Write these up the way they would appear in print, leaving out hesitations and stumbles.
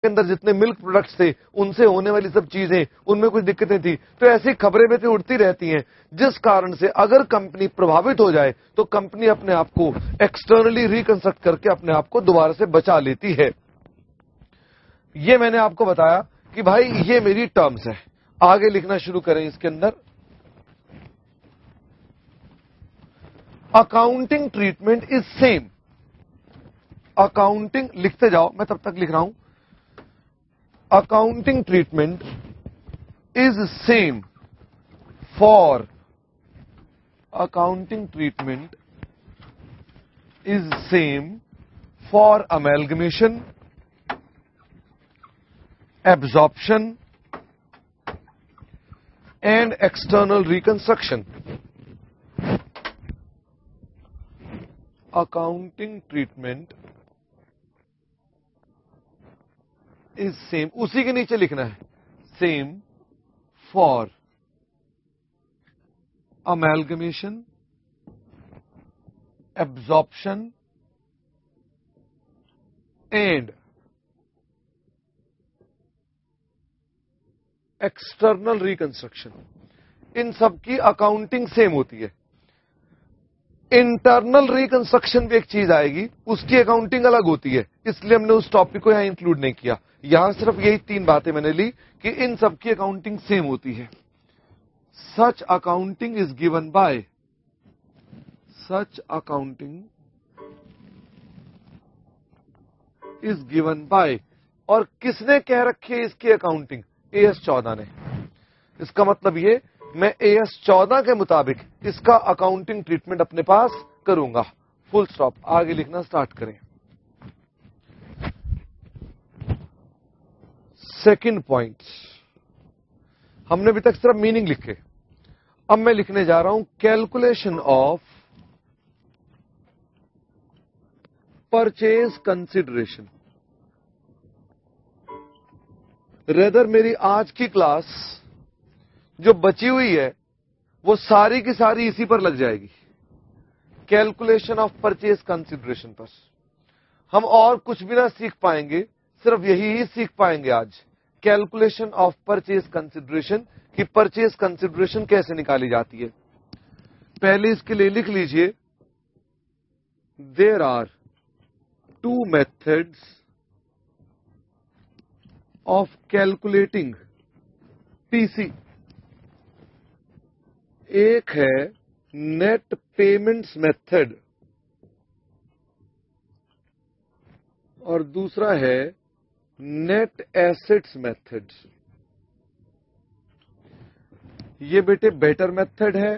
کے اندر جتنے milk products تھے ان سے ہونے والی سب چیزیں ان میں کچھ دقتیں تھی. تو ایسی خبریں بھی اڑتی رہتی ہیں جس کارن سے اگر کمپنی پربھاوت ہو جائے تو کمپنی اپنے آپ کو ایکسٹرنلی ریکنسٹرکٹ کر کے اپنے آپ کو دوبارہ سے بچا لیتی ہے. یہ میں نے آپ کو بتایا کہ بھائی یہ میری ٹرمز ہے. آگے لکھنا شروع کریں. اس کے اندر accounting treatment is same. Accounting لکھتے جاؤ, میں تب تک لکھ رہا ہوں. Accounting treatment is same for accounting treatment is same for amalgamation, absorption and external reconstruction. Accounting treatment is same. اسی کے نیچے لکھنا ہے same for amalgamation, absorption and external reconstruction. ان سب کی اکاؤنٹنگ سیم ہوتی ہے. انٹرنل ریکنسٹرکشن بھی ایک چیز آئے گی, اس کی اکاؤنٹنگ الگ ہوتی ہے, اس لیے ہم نے اس ٹاپک کو یہاں انکلوڈ نہیں کیا. یہاں صرف یہی 3 باتیں میں نے لی کہ ان سب کی اکاؤنٹنگ سیم ہوتی ہے. Such accounting is given by, such accounting is given by, اور کس نے کہہ رکھی ہے اس کی اکاؤنٹنگ؟ AS 14 نے. اس کا مطلب یہ میں AS 14 کے مطابق اس کا اکاؤنٹنگ ٹریٹمنٹ اپنے پاس کروں گا. فل سٹاپ. آگے لکھنا سٹارٹ کریں. سیکنڈ پوائنٹ, ہم نے ابھی تک صرف میننگ لکھے. اب میں لکھنے جا رہا ہوں calculation of purchase consideration. Rather میری آج کی کلاس جو بچی ہوئی ہے وہ ساری کی ساری اسی پر لگ جائے گی, کیلکولیشن آف پرچیز کنسیڈریشن پر. ہم اور کچھ بھی نہ سیکھ پائیں گے, صرف یہی ہی سیکھ پائیں گے آج, کیلکولیشن آف پرچیز کنسیڈریشن کی پرچیز کنسیڈریشن کیسے نکالی جاتی ہے. پہلے اس کے لیے لکھ لیجئے there are 2 methods of calculating PC. ایک ہے نیٹ پیمنٹس میتھڈ اور دوسرا ہے نیٹ ایسٹس میتھڈ. یہ بیٹے بیٹر میتھڈ ہے,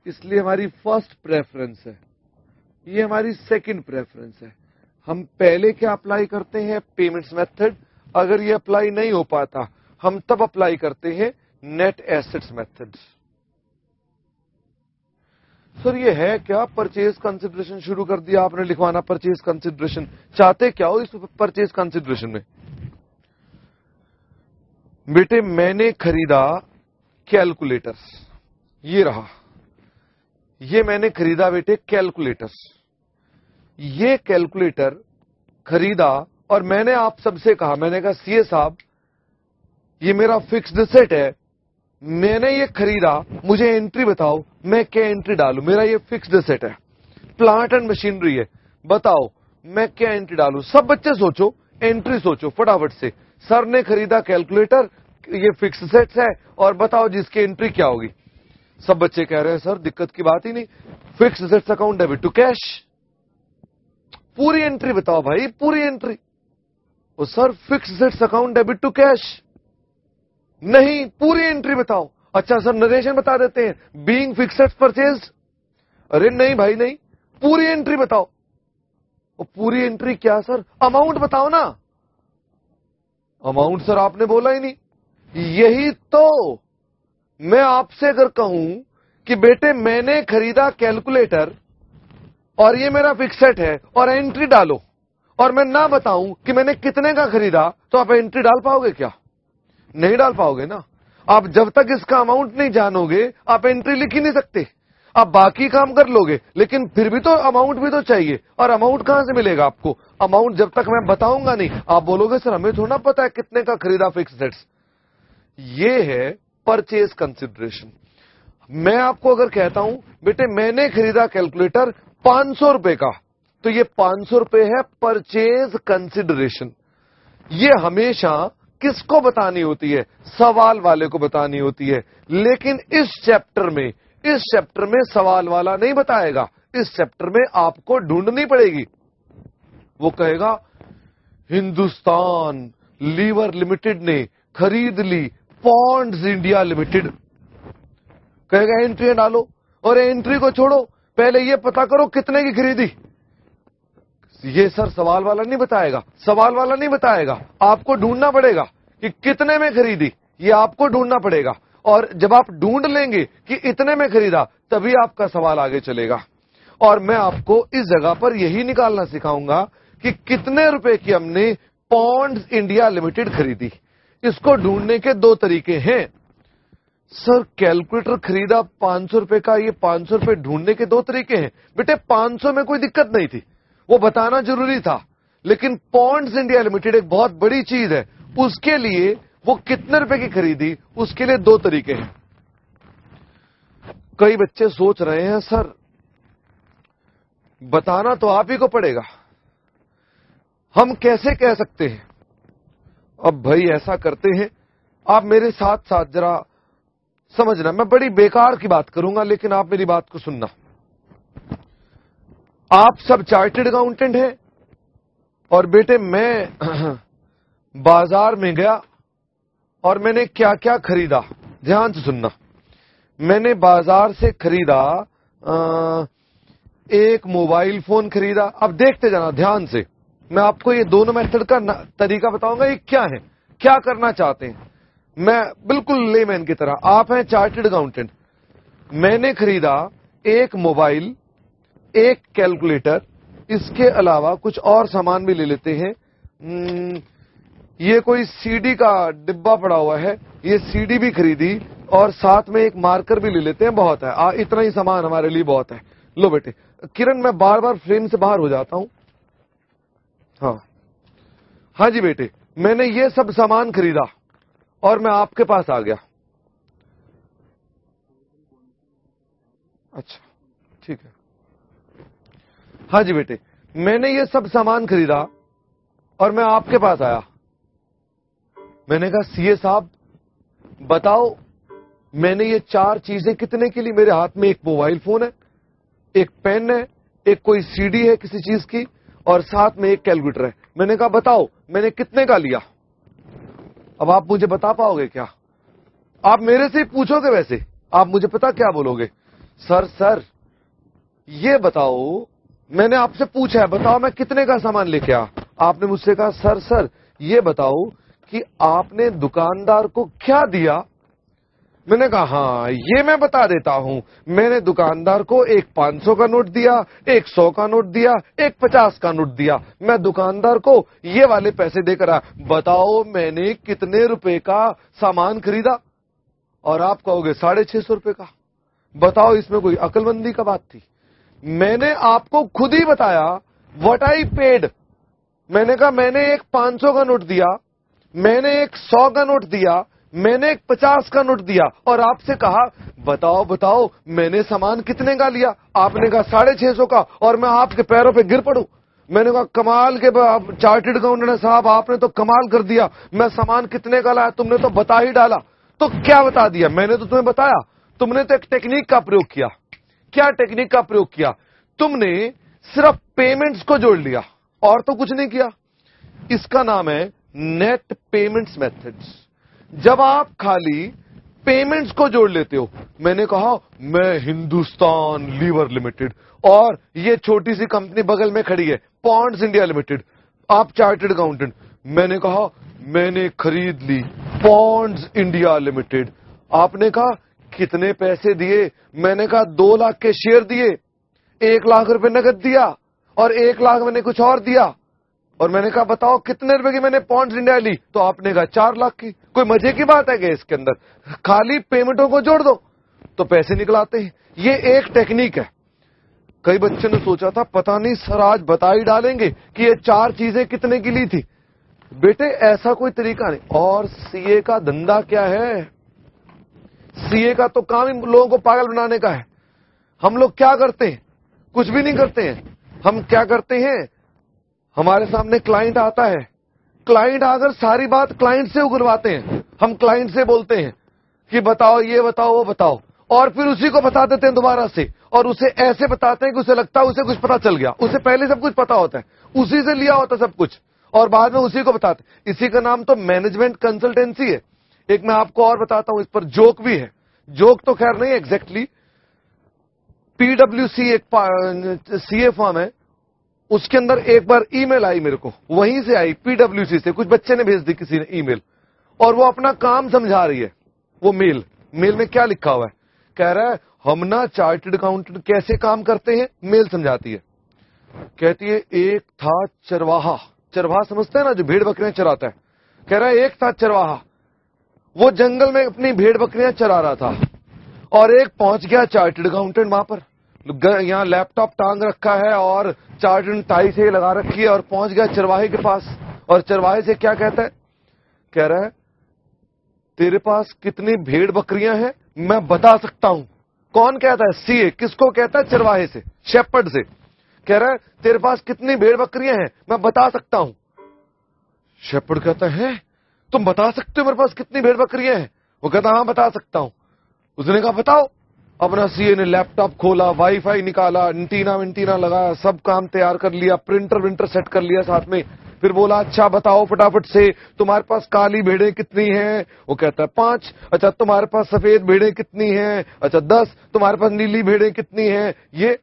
اس لیے ہماری فرسٹ پریفرنس ہے. یہ ہماری سیکنڈ پریفرنس ہے. ہم پہلے کیا اپلائی کرتے ہیں؟ Payments method. اگر یہ اپلائی نہیں ہو پاتا ہم تب اپلائی کرتے ہیں نیٹ ایسٹس میتھڈ. سر یہ ہے کیا پرچیز کنسیڈریشن شروع کر دیا آپ نے لکھوانا؟ پرچیز کنسیڈریشن چاہتے کیا ہو اس پرچیز کنسیڈریشن میں؟ بیٹے میں نے خریدا کیلکولیٹرز, یہ رہا, یہ میں نے خریدا بیٹے کیلکولیٹرز. یہ کیلکولیٹر خریدا اور میں نے آپ سب سے کہا, میں نے کہا سی اے صاحب یہ میرا فکسڈ سیٹ ہے, میں نے یہ خریدا, مجھے انٹری بتاؤ میں کیا انٹری ڈالوں؟ میرا یہ فکسڈ سیٹ ہے, پلانٹ اینڈ مشینری ہے, بتاؤ میں کیا انٹری ڈالوں؟ سب بچے سوچو, انٹری سوچو فٹافٹ سے. سر نے خریدا کیلکولیٹر, یہ فکسڈ سیٹ ہے, اور بتاؤ جس کی انٹری کیا ہوگی؟ سب بچے کہہ رہے ہیں سر دقت کی بات ہی نہیں, fixed assets account debit to cash. پوری انٹری بتاؤ بھائی, پوری انٹری. اور sir fixed assets account debit to cash نہیں, پوری انٹری بتاؤ. اچھا سر نریشن بتا دیتے ہیں, بینگ فکسڈ پرچیز. ارے نہیں بھائی نہیں, پوری انٹری بتاؤ. اور پوری انٹری کیا سر؟ اماؤنٹ بتاؤ نا. اماؤنٹ سر آپ نے بولا ہی نہیں. یہی تو میں آپ سے اگر کہوں کہ بیٹے میں نے خریدا کیلکولیٹر اور یہ میرا فکسڈ ہے اور انٹری ڈالو, اور میں نہ بتاؤں کہ میں نے کتنے کا خریدا, تو آپ انٹری ڈال پاؤ گے کیا؟ نہیں ڈال پاؤ گے نا. آپ جب تک اس کا اماؤنٹ نہیں جانو گے آپ انٹری لکھ ہی نہیں سکتے. आप बाकी काम कर लोगे, लेकिन फिर भी तो अमाउंट भी तो चाहिए, और अमाउंट कहां से मिलेगा आपको? अमाउंट जब तक मैं बताऊंगा नहीं, आप बोलोगे सर हमें थोड़ा पता है कितने का खरीदा फिक्स्ड एसेट्स। ये है परचेज कंसिडरेशन। मैं आपको अगर कहता हूं बेटे मैंने खरीदा कैलकुलेटर 500 रुपए का, तो ये 500 रुपए है परचेज कंसिडरेशन। ये हमेशा किसको बतानी होती है? सवाल वाले को बतानी होती है। लेकिन इस चैप्टर में सवाल वाला नहीं बताएगा, इस चैप्टर में आपको ढूंढनी पड़ेगी। वो कहेगा हिंदुस्तान लीवर लिमिटेड ने खरीद ली पॉन्ड्स इंडिया लिमिटेड, कहेगा एंट्री डालो, और एंट्री को छोड़ो, पहले ये पता करो कितने की खरीदी। ये सर सवाल वाला नहीं बताएगा, सवाल वाला नहीं बताएगा, आपको ढूंढना पड़ेगा कि कितने में खरीदी, ये आपको ढूंढना पड़ेगा। और जब आप ढूंढ लेंगे कि इतने में खरीदा, तभी आपका सवाल आगे चलेगा। और मैं आपको इस जगह पर यही निकालना सिखाऊंगा कि कितने रुपए की हमने पॉन्ड्स इंडिया लिमिटेड खरीदी। इसको ढूंढने के दो तरीके हैं। सर कैलकुलेटर खरीदा 500 रुपए का, ये 500 रुपए ढूंढने के दो तरीके हैं। बेटे 500 में कोई दिक्कत नहीं थी, वो बताना जरूरी था, लेकिन पॉन्ड्स इंडिया लिमिटेड एक बहुत बड़ी चीज है, उसके लिए वो कितने रुपए की खरीदी, उसके लिए दो तरीके हैं। कई बच्चे सोच रहे हैं सर बताना तो आप ही को पड़ेगा, हम कैसे कह सकते हैं? अब भाई ऐसा करते हैं, आप मेरे साथ साथ जरा समझना, मैं बड़ी बेकार की बात करूंगा लेकिन आप मेरी बात को सुनना। आप सब चार्टर्ड अकाउंटेंट हैं, और बेटे मैं बाजार में गया और मैंने क्या क्या खरीदा, ध्यान से सुनना। मैंने बाजार से खरीदा एक मोबाइल फोन खरीदा। अब देखते जाना ध्यान से, मैं आपको ये दोनों मेथड का तरीका बताऊंगा, ये क्या है, क्या करना चाहते हैं। मैं बिल्कुल लेमैन की तरह, आप हैं चार्टर्ड अकाउंटेंट। मैंने खरीदा एक मोबाइल, एक कैलकुलेटर, इसके अलावा कुछ और सामान भी ले लेते हैं। ये कोई सीडी का डिब्बा पड़ा हुआ है, ये सीडी भी खरीदी, और साथ में एक मार्कर भी ले लेते हैं, बहुत है, इतना ही सामान हमारे लिए बहुत है। लो बेटे, किरण मैं बार बार फ्रेम से बाहर हो जाता हूं। हाँ जी बेटे, मैंने ये सब सामान खरीदा और मैं आपके पास आ गया। अच्छा ठीक है। हाँ जी बेटे, मैंने ये सब सामान खरीदा और मैं आपके पास आया। मैंने कहा सीए साहब बताओ, मैंने ये चार चीजें कितने के लिए? मेरे हाथ में एक मोबाइल फोन है, एक पेन है, एक कोई सीडी है किसी चीज की, और साथ में एक कैलकुलेटर है। मैंने कहा बताओ मैंने कितने का लिया? अब आप मुझे बता पाओगे क्या? आप मेरे से ही पूछोगे, वैसे आप मुझे पता क्या बोलोगे? सर ये बताओ, मैंने आपसे पूछा है बताओ मैं कितने का सामान लेके आ। आपने मुझसे कहा सर ये बताओ कि आपने दुकानदार को क्या दिया। मैंने कहा हाँ ये मैं बता देता हूं, मैंने दुकानदार को एक 500 का नोट दिया, एक 100 का नोट दिया, एक 50 का नोट दिया। मैं दुकानदार को ये वाले पैसे देकर आया। बताओ मैंने कितने रुपए का सामान खरीदा? और आप कहोगे 650 रुपए का। बताओ इसमें कोई अक्लमंदी का बात थी? मैंने आपको खुद ही बताया व्हाट आई पेड। मैंने कहा मैंने एक 500 का नोट दिया, मैंने एक 100 का नोट दिया, मैंने एक 50 का नोट दिया, और आपसे कहा बताओ मैंने सामान कितने का लिया? आपने कहा 650 का, और मैं आपके पैरों पे गिर पड़ूं। मैंने कहा कमाल के चार्टर्ड अकाउंटेंट साहब, आपने तो कमाल कर दिया, मैं सामान कितने का लाया तुमने तो बता ही डाला। तो क्या बता दिया? मैंने तो तुम्हें बताया, तुमने तो एक टेक्निक का प्रयोग किया। क्या टेक्निक का प्रयोग किया? तुमने सिर्फ पेमेंट्स को जोड़ लिया और तो कुछ नहीं किया। इसका नाम है नेट पेमेंट्स मेथड्स। जब आप खाली पेमेंट्स को जोड़ लेते हो, मैंने कहा मैं हिंदुस्तान लीवर लिमिटेड, और ये छोटी सी कंपनी बगल में खड़ी है पॉन्ड्स इंडिया लिमिटेड, आप चार्टर्ड अकाउंटेंट। मैंने कहा मैंने खरीद ली पॉन्ड्स इंडिया लिमिटेड। आपने कहा कितने पैसे दिए? मैंने कहा 2 लाख के शेयर दिए, 1 लाख रुपए नगद दिया, और 1 लाख मैंने कुछ और दिया। और मैंने कहा बताओ कितने रुपए की मैंने पॉन्ड्स इंडिया ली? तो आपने कहा 4 लाख की। कोई मजे की बात है क्या इसके अंदर? खाली पेमेंटों को जोड़ दो। तो पैसे निकलाते हैं। ये एक टेक्निक है। कई बच्चे ने सोचा था पता नहीं सर आज बता ही डालेंगे कि ये 4 चीजें कितने की ली थी। बेटे ऐसा कोई तरीका नहीं। और सीए का धंधा क्या है? सीए का तो काम ही लोगों को पागल बनाने का है। हम लोग क्या करते हैं? कुछ भी नहीं करते हैं। हम क्या करते हैं? हमारे सामने क्लाइंट आता है, क्लाइंट आकर सारी बात क्लाइंट से उगलवाते हैं। हम क्लाइंट से बोलते हैं कि बताओ, ये बताओ, वो बताओ, और फिर उसी को बता देते हैं दोबारा से, और उसे ऐसे बताते हैं कि उसे लगता है उसे कुछ पता चल गया। उसे पहले सब कुछ पता होता है, उसी से लिया होता है सब कुछ, और बाद में उसी को बताते। इसी का नाम तो मैनेजमेंट कंसल्टेंसी है। एक मैं आपको और बताता हूं, इस पर जोक भी है। जोक तो खैर नहीं एग्जैक्टली। पीडब्ल्यूसी एक सीए फॉर्म है, उसके अंदर एक बार ईमेल आई मेरे को, वहीं से आई पीडब्ल्यूसी से, कुछ बच्चे ने भेज दी किसी ने ईमेल, और वो अपना काम समझा रही है। वो मेल में क्या लिखा हुआ है? कह रहा है हम ना चार्टर्ड अकाउंटेंट कैसे काम करते हैं, मेल समझाती है। कहती है एक था चरवाहा, चरवाहा समझते हैं ना, जो भेड़ बकरियां चराता है। कह रहा है एक था चरवाहा, वो जंगल में अपनी भेड़ बकरियां चरा रहा था, और एक पहुंच गया चार्टर्ड अकाउंटेंट वहां पर, यहां लैपटॉप टांग रखा है और चार्टर्ड टाई से लगा रखी है, और पहुंच गया चरवाहे के पास, और चरवाहे से क्या कहता है? कह रहा है तेरे पास कितनी भेड़ बकरियां हैं मैं बता सकता हूं। कौन कहता है? सीए। किसको कहता है? चरवाहे से, शेपर्ड से। कह रहा है तेरे पास कितनी भेड़ बकरियां हैं मैं बता सकता हूं। शेपर्ड कहता है तुम बता सकते हो मेरे पास कितनी भेड़ बकरियां हैं? वो कहता हाँ बता सकता हूं। उसने कहा बताओ। अपना सीए ने लैपटॉप खोला, वाईफाई निकाला, एंटीना लगाया, सब काम तैयार कर लिया, प्रिंटर सेट कर लिया साथ में। फिर बोला अच्छा बताओ फटाफट से तुम्हारे पास काली भेड़ें कितनी हैं? वो कहता है 5। अच्छा तुम्हारे पास सफेद भेड़ें कितनी हैं? अच्छा 10। तुम्हारे पास नीली भेड़ें कितनी हैं? ये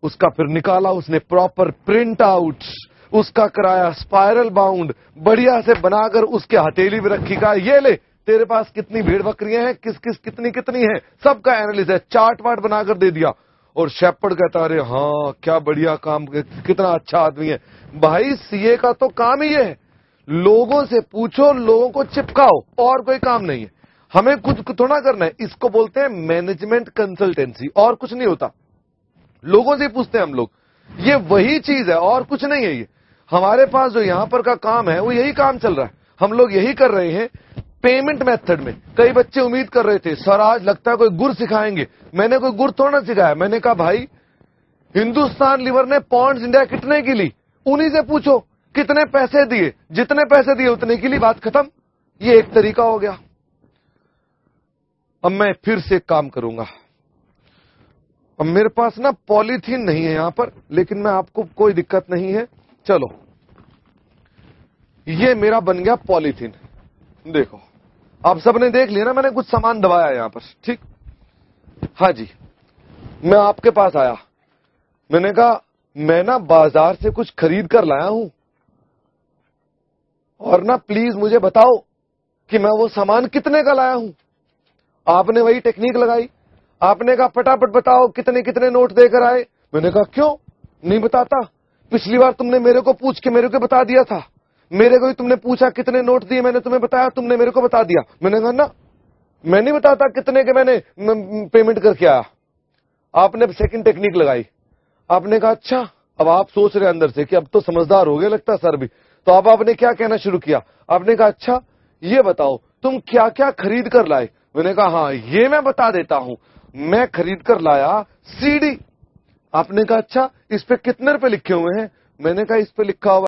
उसका फिर निकाला उसने प्रॉपर प्रिंट आउट, उसका कराया स्पाइरल बाउंड, बढ़िया से बनाकर उसके हथेली में रखी, का ये ले तेरे पास कितनी भेड़ बकरियां हैं, कितनी है, सबका एनालिसिस है, चार्ट वार्ट बनाकर दे दिया। और शेपर्ड कहता अरे हाँ क्या बढ़िया काम, कितना अच्छा आदमी है। भाई सीए का तो काम ही है, लोगों से पूछो, लोगों को चिपकाओ, और कोई काम नहीं है। हमें खुद थोड़ा करना है। इसको बोलते हैं मैनेजमेंट कंसल्टेंसी, और कुछ नहीं होता। लोगों से पूछते हैं हम लोग, ये वही चीज है और कुछ नहीं है। ये हमारे पास जो यहां पर का काम है वो यही काम चल रहा है, हम लोग यही कर रहे हैं। पेमेंट मेथड में कई बच्चे उम्मीद कर रहे थे सर आज लगता है कोई गुर सिखाएंगे। मैंने कोई गुर थोड़ा सिखाया। मैंने कहा भाई हिंदुस्तान लीवर ने पॉन्ड्स इंडिया कितने की ली, उन्हीं से पूछो कितने पैसे दिए, जितने पैसे दिए उतने की ली, बात खत्म। ये एक तरीका हो गया। अब मैं फिर से काम करूंगा। अब मेरे पास ना पॉलीथीन नहीं है यहां पर, लेकिन मैं आपको कोई दिक्कत नहीं है। चलो ये मेरा बन गया पॉलीथीन। देखो आप सबने देख लिया ना, मैंने कुछ सामान दबाया यहां पर, ठीक। हाँ जी, मैं आपके पास आया, मैंने कहा मैं ना बाजार से कुछ खरीद कर लाया हूं, और ना प्लीज मुझे बताओ कि मैं वो सामान कितने का लाया हूं। आपने वही टेक्निक लगाई, आपने कहा फटाफट बताओ कितने कितने नोट देकर आए। मैंने कहा क्यों नहीं बताता, पिछली बार तुमने मेरे को पूछ के मेरे को बता दिया था, मेरे को ही तुमने पूछा कितने नोट दिए, मैंने तुम्हें बताया, तुमने मेरे को बता दिया। मैंने कहा ना मैं नहीं बताता कितने के मैंने पेमेंट करके आया। आपने सेकंड टेक्निक लगाई, आपने कहा अच्छा। अब आप सोच रहे अंदर से कि अब तो समझदार हो गए लगता सर भी। तो अब आपने क्या कहना शुरू किया, आपने कहा अच्छा ये बताओ तुम क्या क्या खरीद कर लाए। मैंने कहा हाँ ये मैं बता देता हूं, मैं खरीद कर लाया सीडी। आपने कहा अच्छा इस पे कितने रुपए लिखे हुए हैं। मैंने कहा इस पे लिखा हुआ